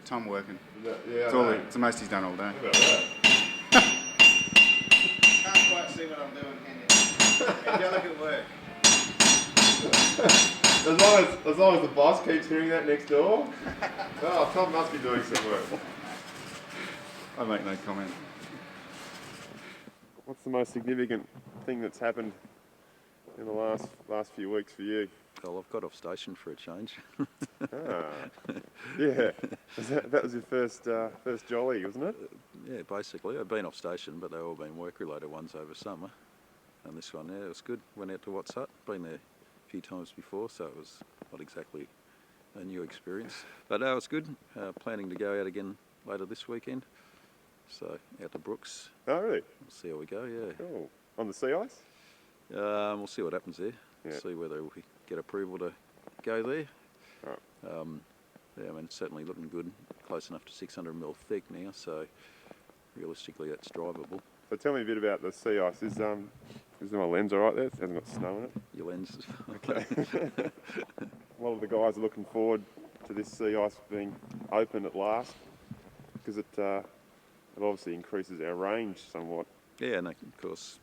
time working. Yeah, It's the most he's done all day. How about that? Can't quite see what I'm doing, can you? Look at work. As long as the boss keeps hearing that next door, oh, Tom must be doing some work. I make no comment. What's the most significant thing that's happened in the last few weeks for you? Well, I've got off station for a change. Yeah. That was your first jolly, wasn't it? Yeah, basically. I've been off station, but they've all been work-related ones over summer. And this one, yeah, it was good. Went out to Watts Hut. Been there a few times before, so it was not exactly a new experience. But no, it was good. Planning to go out again later this weekend. So, out to Brooks. Oh, really? We'll see how we go, yeah. Cool. On the sea ice? We'll see what happens there. Yeah. See whether we get approval to go there. Right. Yeah, I mean, it's certainly looking good. Close enough to 600mm thick now, so realistically that's drivable. So tell me a bit about the sea ice. Is my lens all right there? It hasn't got snow in it. Your lens. Okay. A lot of the guys are looking forward to this sea ice being open at last, because it obviously increases our range somewhat. Yeah, and of course,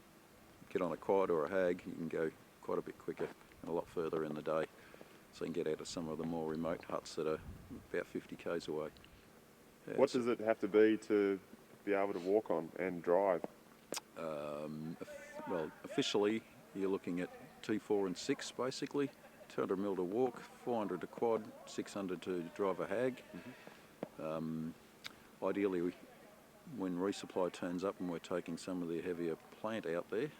get on a quad or a hag, you can go quite a bit quicker and a lot further in the day. So you can get out of some of the more remote huts that are about 50 k's away. Yeah, what does it have to be to be able to walk on and drive? Well, officially you're looking at 2, 4 and 6 basically. 200mm to walk, 400 to quad, 600 to drive a hag. Ideally, when resupply turns up and we're taking some of the heavier plant out there,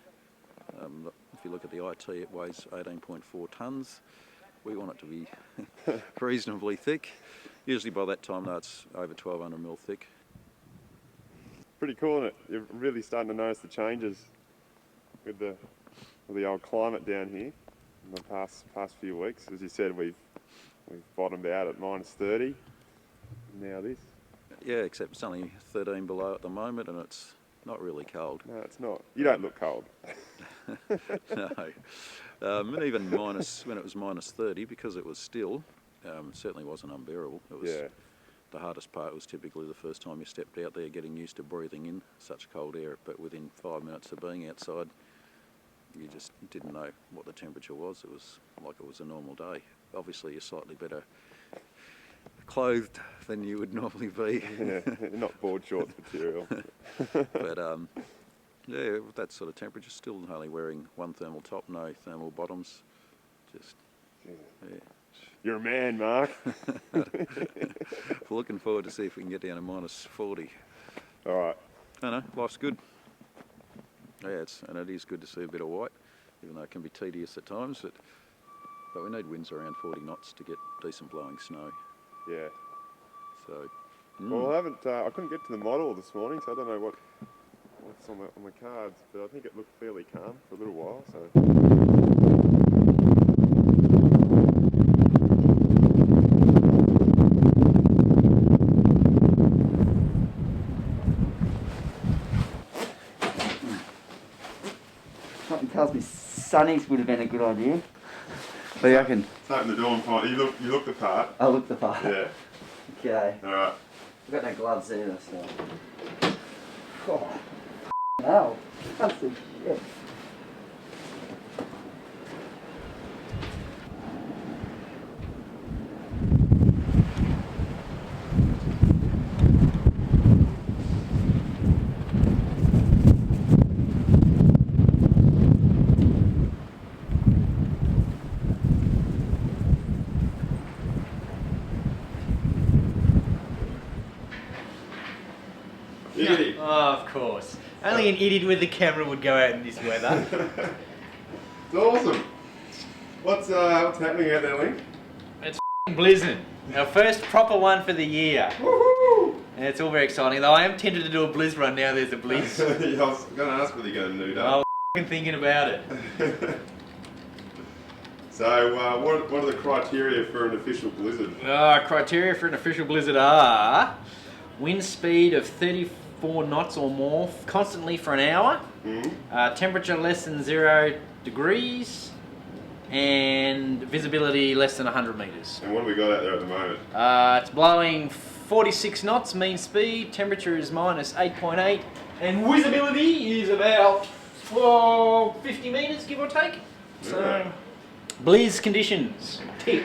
if you look at the IT, it weighs 18.4 tonnes. We want it to be reasonably thick. Usually by that time, though, it's over 1200mm thick. Pretty cool, isn't it? You're really starting to notice the changes with the old climate down here in the past few weeks. As you said, we've bottomed out at -30. Now this. Yeah, except it's only 13 below at the moment, and it's not really cold. No, it's not. You don't look cold. No. And even when it was -30, because it was still, certainly wasn't unbearable. It was, yeah. The hardest part was typically the first time you stepped out there, getting used to breathing in such cold air, but within 5 minutes of being outside, you just didn't know what the temperature was. It was like it was a normal day. Obviously you're slightly better clothed than you would normally be. Yeah, not board shorts material. But yeah, with that sort of temperature, still only wearing one thermal top, no thermal bottoms. Just, yeah. You're a man, Mark. Looking forward to see if we can get down to -40. All right. I know, life's good. Yeah, and it is good to see a bit of white, even though it can be tedious at times. But we need winds around 40 knots to get decent blowing snow. Yeah. So. Well, I couldn't get to the model this morning, so I don't know what's on the cards, but I think it looked fairly calm for a little while. So. Something tells me Sunny's would have been a good idea. What do you reckon? Let's open the door and find. You look the part. I look the part. Yeah. Okay. All right. I've got no gloves either, so. Oh, hell. That's the shit. Idiot. Oh, of course. Only an idiot with a camera would go out in this weather. It's awesome. What's happening out there, Link? It's blizzard. Our first proper one for the year. Woohoo! And it's all very exciting. Though I am tempted to do a blizz run now there's a blizz. Yeah, I was going to ask whether you're going to nude up. I'm thinking about it. So, what are the criteria for an official blizzard? Criteria for an official blizzard are wind speed of 34 knots or more constantly for an hour, temperature less than 0 degrees, and visibility less than 100 metres. And what have we got out there at the moment? It's blowing 46 knots mean speed, temperature is minus 8.8, and visibility is about 50 metres, give or take. So, Yeah. Blizz conditions, tick.